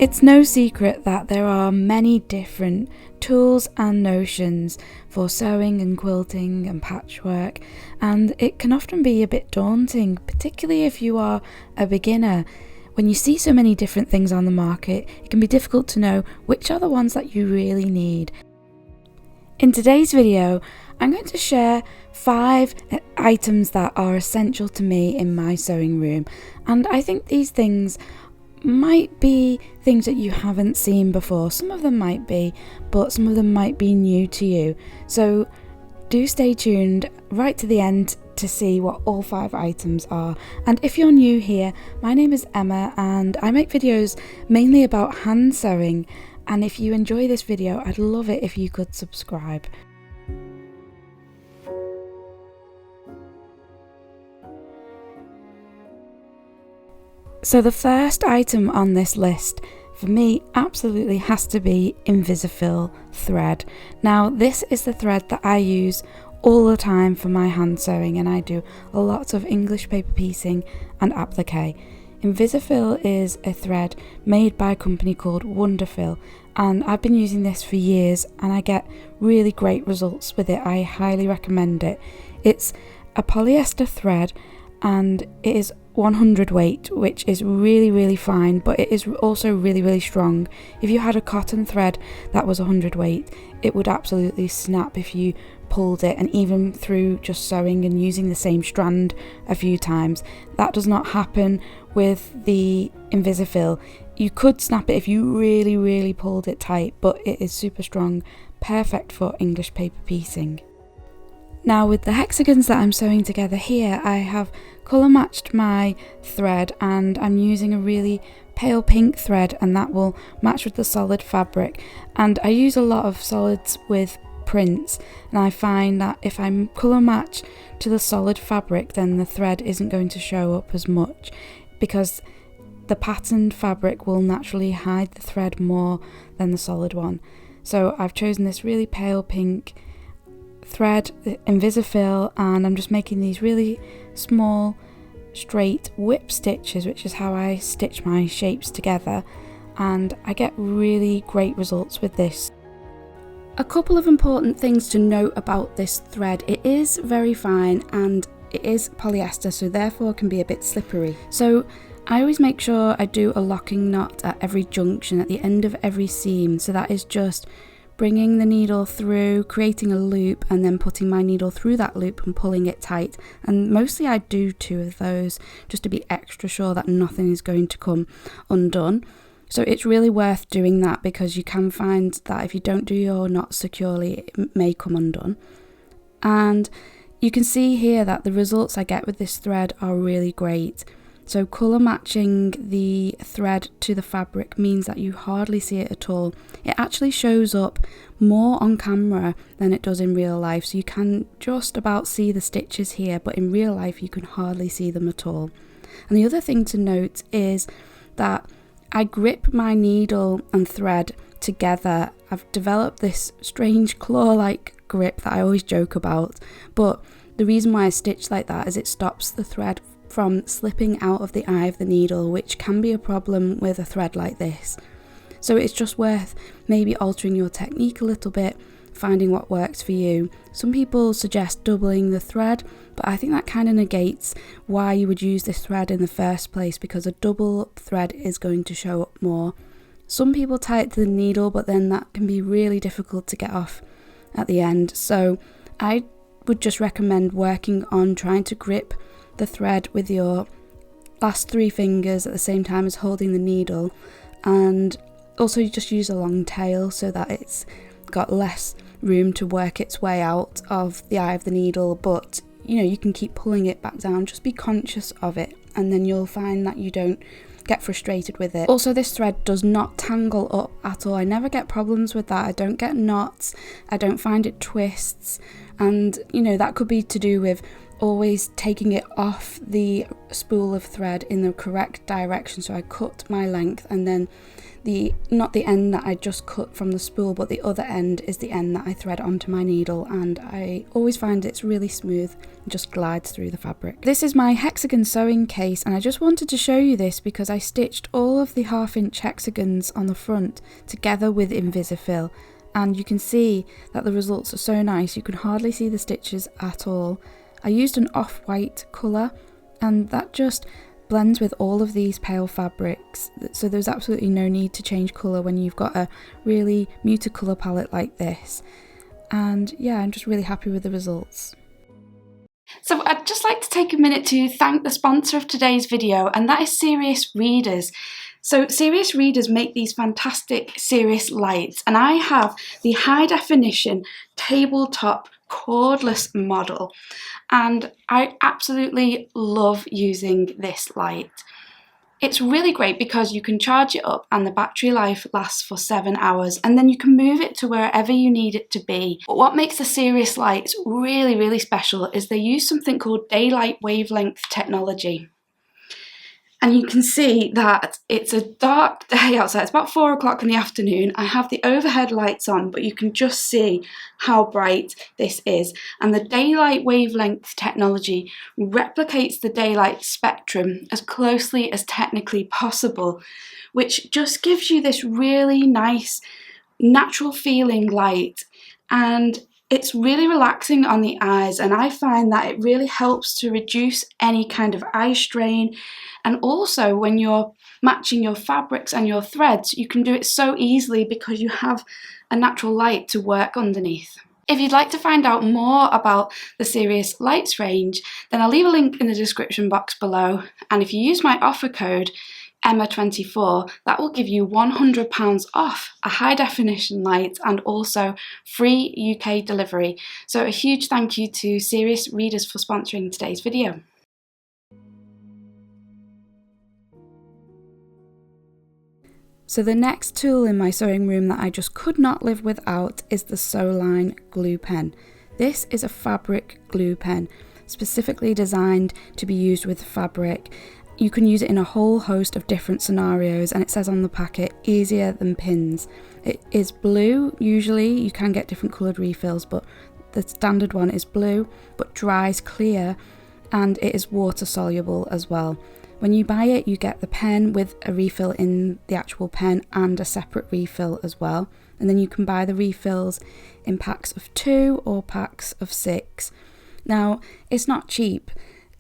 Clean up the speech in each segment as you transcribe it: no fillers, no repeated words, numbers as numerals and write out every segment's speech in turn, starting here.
It's no secret that there are many different tools and notions for sewing and quilting and patchwork, and it can often be a bit daunting, particularly if you are a beginner. When you see so many different things on the market, it can be difficult to know which are the ones that you really need. In today's video, I'm going to share 5 items that are essential to me in my sewing room, and I think these things might be things that you haven't seen before. Some of them might be, but some of them might be new to you. So do stay tuned right to the end to see what all 5 items are. And if you're new here, my name is Emma and I make videos mainly about hand sewing. And if you enjoy this video, I'd love it if you could subscribe. So the first item on this list for me absolutely has to be Invisifil thread. Now this is the thread that I use all the time for my hand sewing, and I do a lot of English paper piecing and applique. Invisifil is a thread made by a company called Wonderfil, and I've been using this for years and I get really great results with it. I highly recommend it. It's a polyester thread and it is 100 weight, which is really fine, but it is also really strong. If you had a cotton thread that was 100 weight, it would absolutely snap if you pulled it, and even through just sewing and using the same strand a few times. That does not happen with the Invisifil. You could snap it if you really pulled it tight, but it is super strong, perfect for English paper piecing. Now with the hexagons that I'm sewing together here, I have colour matched my thread and I'm using a really pale pink thread, and that will match with the solid fabric. And I use a lot of solids with prints, and I find that if I colour match to the solid fabric, then the thread isn't going to show up as much because the patterned fabric will naturally hide the thread more than the solid one. So I've chosen this really pale pink thread, Invisifil, and I'm just making these really small straight whip stitches, which is how I stitch my shapes together, and I get really great results with this. A couple of important things to note about this thread: it is very fine and it is polyester, so therefore can be a bit slippery. So I always make sure I do a locking knot at every junction, at the end of every seam. So that is just bringing the needle through, creating a loop, and then putting my needle through that loop and pulling it tight. And mostly I do 2 of those just to be extra sure that nothing is going to come undone. So it's really worth doing that, because you can find that if you don't do your knot securely, it may come undone. And you can see here that the results I get with this thread are really great. So colour matching the thread to the fabric means that you hardly see it at all. It actually shows up more on camera than it does in real life, so you can just about see the stitches here, but in real life you can hardly see them at all. And the other thing to note is that I grip my needle and thread together. I've developed this strange claw-like grip that I always joke about, but the reason why I stitch like that is it stops the thread from slipping out of the eye of the needle, which can be a problem with a thread like this. So it's just worth maybe altering your technique a little bit, finding what works for you. Some people suggest doubling the thread, but I think that kind of negates why you would use this thread in the first place, because a double thread is going to show up more. Some people tie it to the needle, but then that can be really difficult to get off at the end. So I would just recommend working on trying to grip the thread with your last 3 fingers at the same time as holding the needle, and also you just use a long tail so that it's got less room to work its way out of the eye of the needle, but you can keep pulling it back down. Just be conscious of it, and then you'll find that you don't get frustrated with it. Also, this thread does not tangle up at all. I never get problems with that. I don't get knots, I don't find it twists, And you know, that could be to do with always taking it off the spool of thread in the correct direction. So I cut my length, and then not the end that I just cut from the spool, but the other end is the end that I thread onto my needle, and I always find it's really smooth and just glides through the fabric. This is my hexagon sewing case, and I just wanted to show you this because I stitched all of the 1/2 inch hexagons on the front together with Invisifil, and you can see that the results are so nice. You can hardly see the stitches at all. I used an off-white colour, and that just blends with all of these pale fabrics, so there's absolutely no need to change colour when you've got a really muted colour palette like this. And yeah, I'm just really happy with the results. So I'd just like to take a minute to thank the sponsor of today's video, and that is Serious Readers. So Serious Readers make these fantastic Serious lights, and I have the high definition tabletop cordless model, and I absolutely love using this light. It's really great because you can charge it up and the battery life lasts for 7 hours, and then you can move it to wherever you need it to be. But what makes the Serious lights really special is they use something called daylight wavelength technology. And you can see that it's a dark day outside. It's about 4 o'clock in the afternoon. I have the overhead lights on, but you can just see how bright this is. And the daylight wavelength technology replicates the daylight spectrum as closely as technically possible, which just gives you this really nice, natural feeling light. And it's really relaxing on the eyes, and I find that it really helps to reduce any kind of eye strain. And also when you're matching your fabrics and your threads, you can do it so easily because you have a natural light to work underneath. If you'd like to find out more about the Serious Lights range, then I'll leave a link in the description box below, and if you use my offer code Emma24, that will give you £100 off a high definition light and also free UK delivery. So a huge thank you to Serious Readers for sponsoring today's video. So the next tool in my sewing room that I just could not live without is the Sewline glue pen. This is a fabric glue pen, specifically designed to be used with fabric. You can use it in a whole host of different scenarios, and it says on the packet, easier than pins. It is blue. Usually you can get different coloured refills, but the standard one is blue, but dries clear, and it is water soluble as well. When you buy it, you get the pen with a refill in the actual pen and a separate refill as well. And then you can buy the refills in packs of 2 or packs of 6. Now, it's not cheap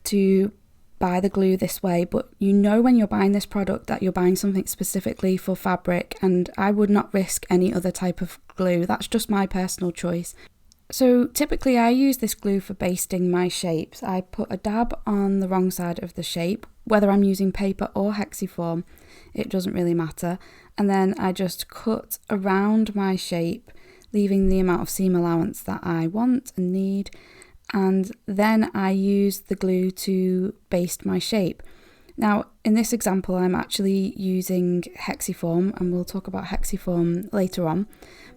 to buy the glue this way, but you know when you're buying this product that you're buying something specifically for fabric, and I would not risk any other type of glue. That's just my personal choice. So typically I use this glue for basting my shapes. I put a dab on the wrong side of the shape, whether I'm using paper or Hexiform, it doesn't really matter. And then I just cut around my shape, leaving the amount of seam allowance that I want and need. And then I use the glue to baste my shape. Now, in this example, I'm actually using Hexiform, and we'll talk about Hexiform later on,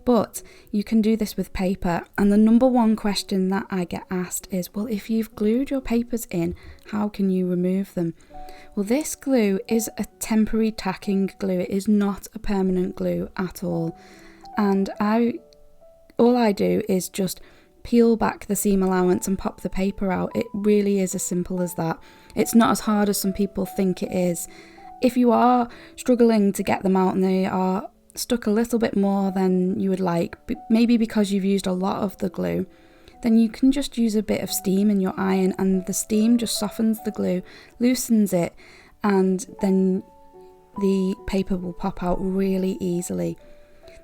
but you can do this with paper. And the number one question that I get asked is, well, if you've glued your papers in, how can you remove them? Well, this glue is a temporary tacking glue. It is not a permanent glue at all. And all I do is just peel back the seam allowance and pop the paper out. It really is as simple as that. It's not as hard as some people think it is. If you are struggling to get them out and they are stuck a little bit more than you would like, maybe because you've used a lot of the glue, then you can just use a bit of steam in your iron, and the steam just softens the glue, loosens it, and then the paper will pop out really easily.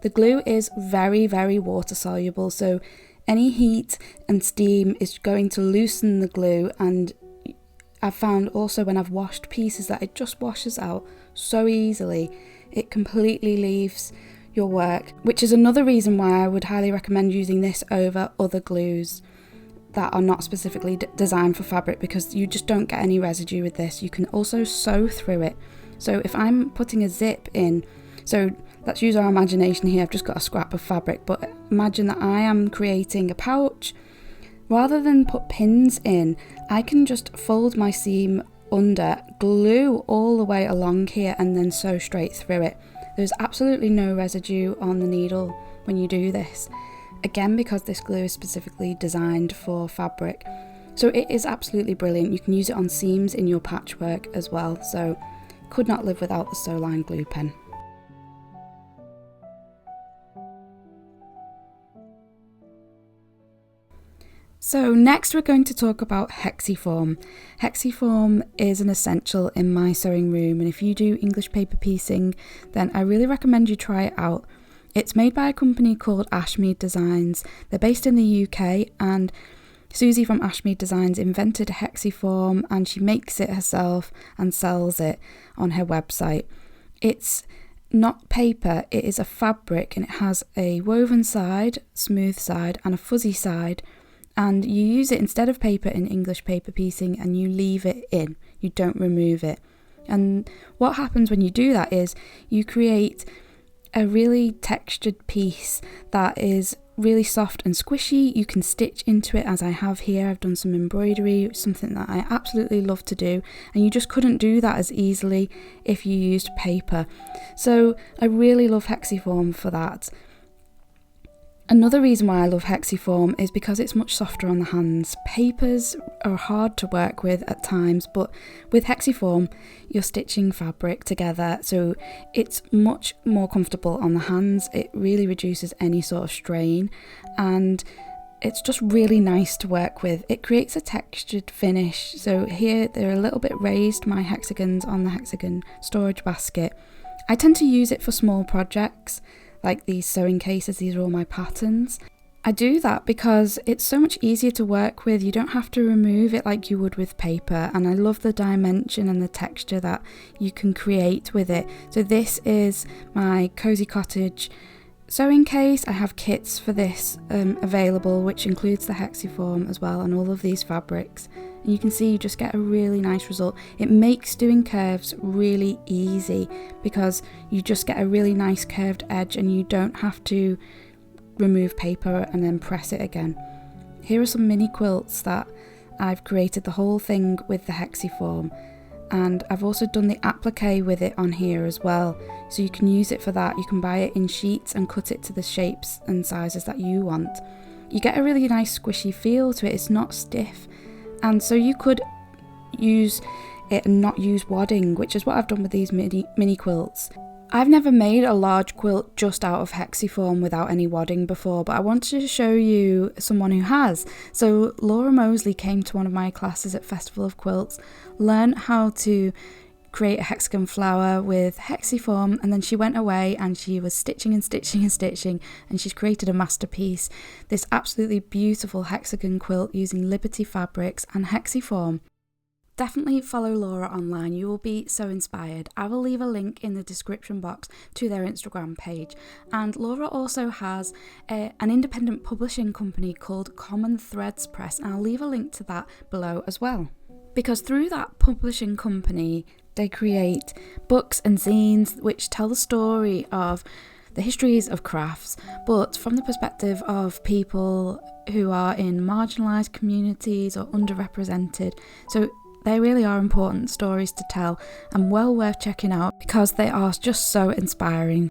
The glue is very water soluble, so any heat and steam is going to loosen the glue, and I've found also when I've washed pieces that it just washes out so easily. It completely leaves your work, which is another reason why I would highly recommend using this over other glues that are not specifically designed for fabric, because you just don't get any residue with this. You can also sew through it. So if I'm putting a zip in, so let's use our imagination here. I've just got a scrap of fabric, but imagine that I am creating a pouch Rather than put pins in, I can just fold my seam under, glue all the way along here and then sew straight through it. There's absolutely no residue on the needle when you do this. Again, because this glue is specifically designed for fabric. So it is absolutely brilliant. You can use it on seams in your patchwork as well. So could not live without the Sewline glue pen. So next we're going to talk about Helix Form. Helix Form is an essential in my sewing room, and if you do English paper piecing, then I really recommend you try it out. It's made by a company called Ashmead Designs. They're based in the UK, and Susie from Ashmead Designs invented Helix Form, and she makes it herself and sells it on her website. It's not paper, it is a fabric, and it has a woven side, smooth side, and a fuzzy side. And you use it instead of paper in English paper piecing, and you leave it in, you don't remove it. And what happens when you do that is you create a really textured piece that is really soft and squishy. You can stitch into it, as I have here. I've done some embroidery, something that I absolutely love to do, and you just couldn't do that as easily if you used paper. So I really love Helix Form for that. Another reason why I love Helix Form is because it's much softer on the hands. Papers are hard to work with at times, but with Helix Form you're stitching fabric together, so it's much more comfortable on the hands. It really reduces any sort of strain, and it's just really nice to work with. It creates a textured finish. So here they're a little bit raised, my hexagons on the hexagon storage basket. I tend to use it for small projects like these sewing cases. These are all my patterns. I do that because it's so much easier to work with. You don't have to remove it like you would with paper, and I love the dimension and the texture that you can create with it. So this is my Cozy Cottage sewing case. I have kits for this available, which includes the Helix Form as well, and all of these fabrics. And you can see you just get a really nice result. It makes doing curves really easy because you just get a really nice curved edge, and you don't have to remove paper and then press it again. Here are some mini quilts that I've created the whole thing with the Helix Form, and I've also done the applique with it on here as well, so you can use it for that. You can buy it in sheets and cut it to the shapes and sizes that you want. You get a really nice squishy feel to it. It's not stiff, and so you could use it and not use wadding, which is what I've done with these mini quilts. I've never made a large quilt just out of Helix Form without any wadding before, but I wanted to show you someone who has. So Laura Mosley came to one of my classes at Festival of Quilts, learned how to create a hexagon flower with Helix Form, and then she went away and she was stitching and stitching and stitching, and she's created a masterpiece, this absolutely beautiful hexagon quilt using Liberty fabrics and Helix Form. Definitely follow Laura online, you will be so inspired. I will leave a link in the description box to their Instagram page. And Laura also has an independent publishing company called Common Threads Press, and I'll leave a link to that below as well. Because through that publishing company, they create books and zines which tell the story of the histories of crafts, but from the perspective of people who are in marginalised communities or underrepresented. So they really are important stories to tell and well worth checking out because they are just so inspiring.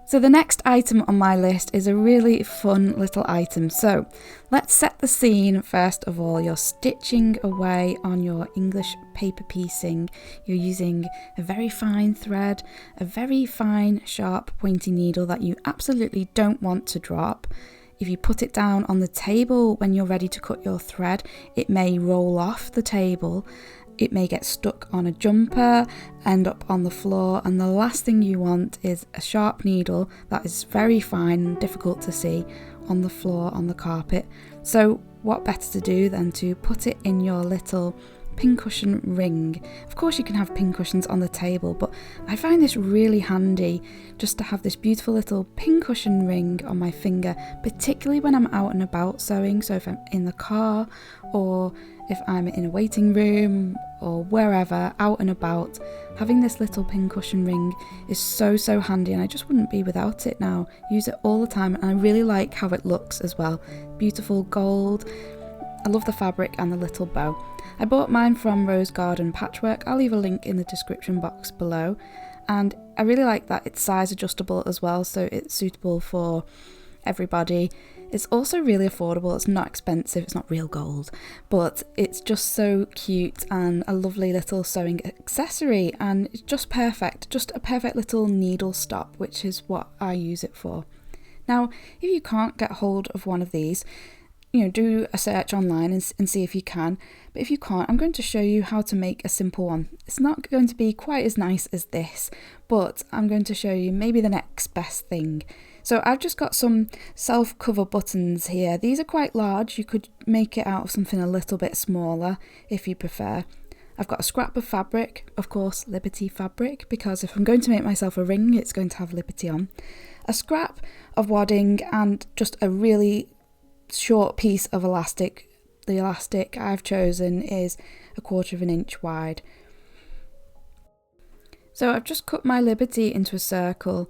So the next item on my list is a really fun little item. So let's set the scene first of all. You're stitching away on your English paper piecing. You're using a very fine thread, a very fine sharp pointy needle that you absolutely don't want to drop. If you put it down on the table when you're ready to cut your thread, it may roll off the table. It may get stuck on a jumper, end up on the floor, and the last thing you want is a sharp needle that is very fine and difficult to see on the floor, on the carpet. So what better to do than to put it in your little pincushion ring. Of course you can have pincushions on the table, but I find this really handy just to have this beautiful little pincushion ring on my finger, particularly when I'm out and about sewing. So if I'm in the car, or if I'm in a waiting room, or wherever, out and about, having this little pincushion ring is so handy, and I just wouldn't be without it now. Use it all the time, and I really like how it looks as well. Beautiful gold. I love the fabric and the little bow. I bought mine from Rose Garden Patchwork. I'll leave a link in the description box below, and I really like that it's size adjustable as well, so it's suitable for everybody. It's also really affordable. It's not expensive, it's not real gold, but it's just so cute and a lovely little sewing accessory, and it's just perfect, just a perfect little needle stop, which is what I use it for. Now, if you can't get hold of one of these, do a search online and see if you can. But if you can't, I'm going to show you how to make a simple one. It's not going to be quite as nice as this, but I'm going to show you maybe the next best thing. So I've just got some self-cover buttons here. These are quite large. You could make it out of something a little bit smaller if you prefer. I've got a scrap of fabric, of course Liberty fabric, because if I'm going to make myself a ring, it's going to have Liberty on. A scrap of wadding and just a really short piece of elastic. The elastic I've chosen is 1/4 inch wide. So I've just cut my Liberty into a circle.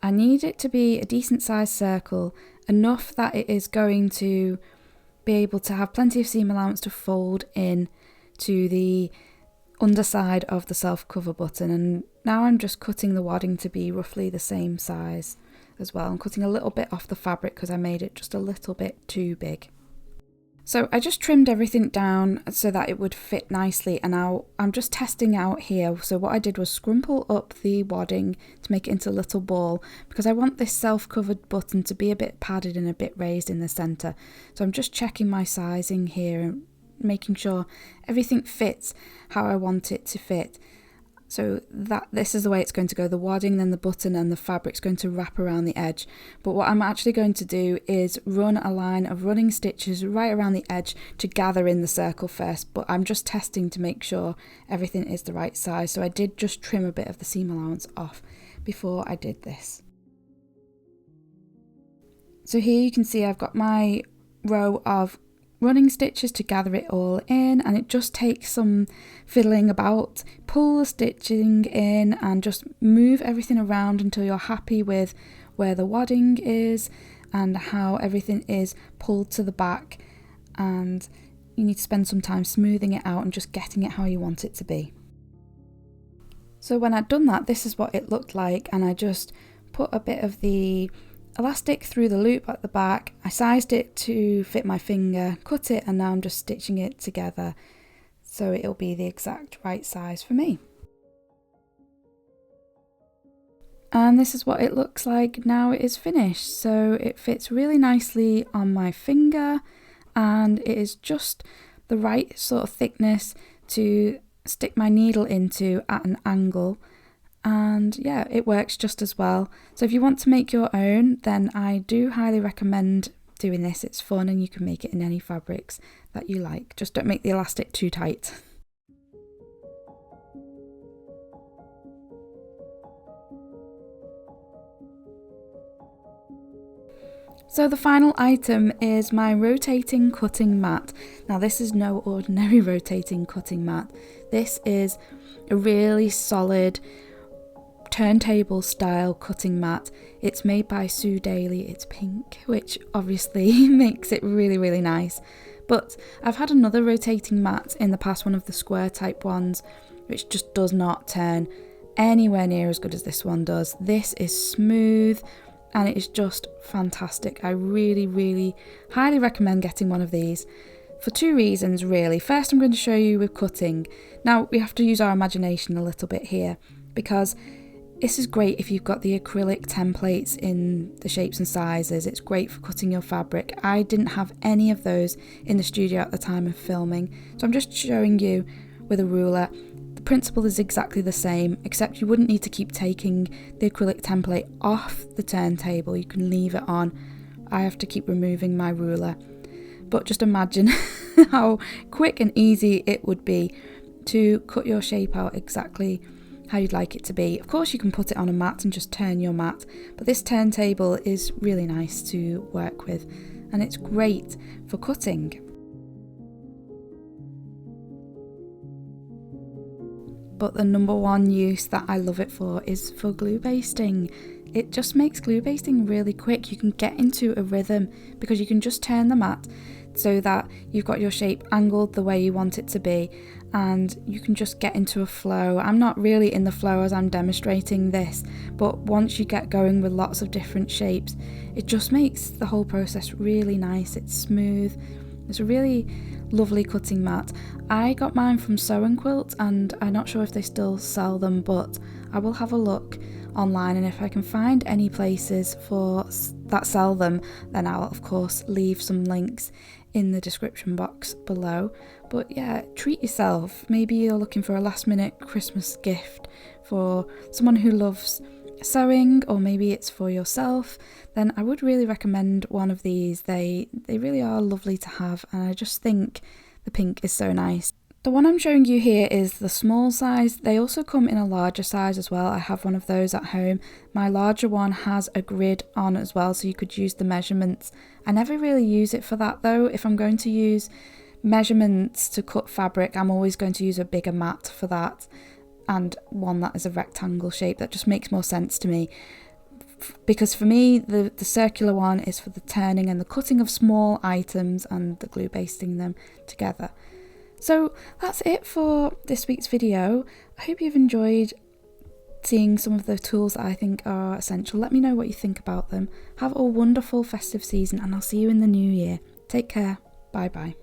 I need it to be a decent sized circle, enough that it is going to be able to have plenty of seam allowance to fold in to the underside of the self-cover button. And now I'm just cutting the wadding to be roughly the same size as well. I'm cutting a little bit off the fabric because I made it just a little bit too big. So I just trimmed everything down so that it would fit nicely, and now I'm just testing out here. So what I did was scrumple up the wadding to make it into a little ball, because I want this self-covered button to be a bit padded and a bit raised in the centre. So I'm just checking my sizing here and making sure everything fits how I want it to fit. So this is the way it's going to go. The wadding, then the button, and the fabric's going to wrap around the edge. But what I'm actually going to do is run a line of running stitches right around the edge to gather in the circle first. But I'm just testing to make sure everything is the right size. So I did just trim a bit of the seam allowance off before I did this. So here you can see I've got my row of running stitches to gather it all in, and it just takes some fiddling about. Pull the stitching in and just move everything around until you're happy with where the wadding is and how everything is pulled to the back, and you need to spend some time smoothing it out and just getting it how you want it to be. So when I'd done that, this is what it looked like, and I just put a bit of the elastic through the loop at the back. I sized it to fit my finger, cut it, and now I'm just stitching it together so it'll be the exact right size for me. And this is what it looks like now it is finished. So it fits really nicely on my finger, and it is just the right sort of thickness to stick my needle into at an angle. And yeah, it works just as well. So if you want to make your own, then I do highly recommend doing this. It's fun and you can make it in any fabrics that you like. Just don't make the elastic too tight. So the final item is my rotating cutting mat. Now this is no ordinary rotating cutting mat. This is a really solid turntable style cutting mat. It's made by Sue Daly. It's pink, which obviously makes it really nice. But I've had another rotating mat in the past, one of the square type ones, which just does not turn anywhere near as good as this one does. This is smooth and it is just fantastic. I really highly recommend getting one of these for two reasons really. First, I'm going to show you with cutting. Now we have to use our imagination a little bit here, because this is great if you've got the acrylic templates in the shapes and sizes. It's great for cutting your fabric. I didn't have any of those in the studio at the time of filming, so I'm just showing you with a ruler. The principle is exactly the same, except you wouldn't need to keep taking the acrylic template off the turntable. You can leave it on. I have to keep removing my ruler. But just imagine how quick and easy it would be to cut your shape out exactly how you'd like it to be. Of course, you can put it on a mat and just turn your mat, but this turntable is really nice to work with, and it's great for cutting. But the number one use that I love it for is for glue basting. It just makes glue basting really quick. You can get into a rhythm because you can just turn the mat so that you've got your shape angled the way you want it to be, and you can just get into a flow. I'm not really in the flow as I'm demonstrating this, but once you get going with lots of different shapes, it just makes the whole process really nice. It's smooth. It's a really lovely cutting mat. I got mine from Sew and Quilt, and I'm not sure if they still sell them, but I will have a look online, and if I can find any places that sell them, then I'll of course leave some links in the description box below. But yeah, treat yourself. Maybe you're looking for a last minute Christmas gift for someone who loves sewing, or maybe it's for yourself, then I would really recommend one of these. They really are lovely to have, and I just think the pink is so nice. The one I'm showing you here is the small size. They also come in a larger size as well. I have one of those at home. My larger one has a grid on as well, so you could use the measurements. I never really use it for that though. If I'm going to use measurements to cut fabric, I'm always going to use a bigger mat for that, and one that is a rectangle shape. That just makes more sense to me, because for me the circular one is for the turning and the cutting of small items and the glue basting them together. So that's it for this week's video. I hope you've enjoyed seeing some of the tools that I think are essential. Let me know what you think about them. Have a wonderful festive season, and I'll see you in the new year. Take care. Bye bye.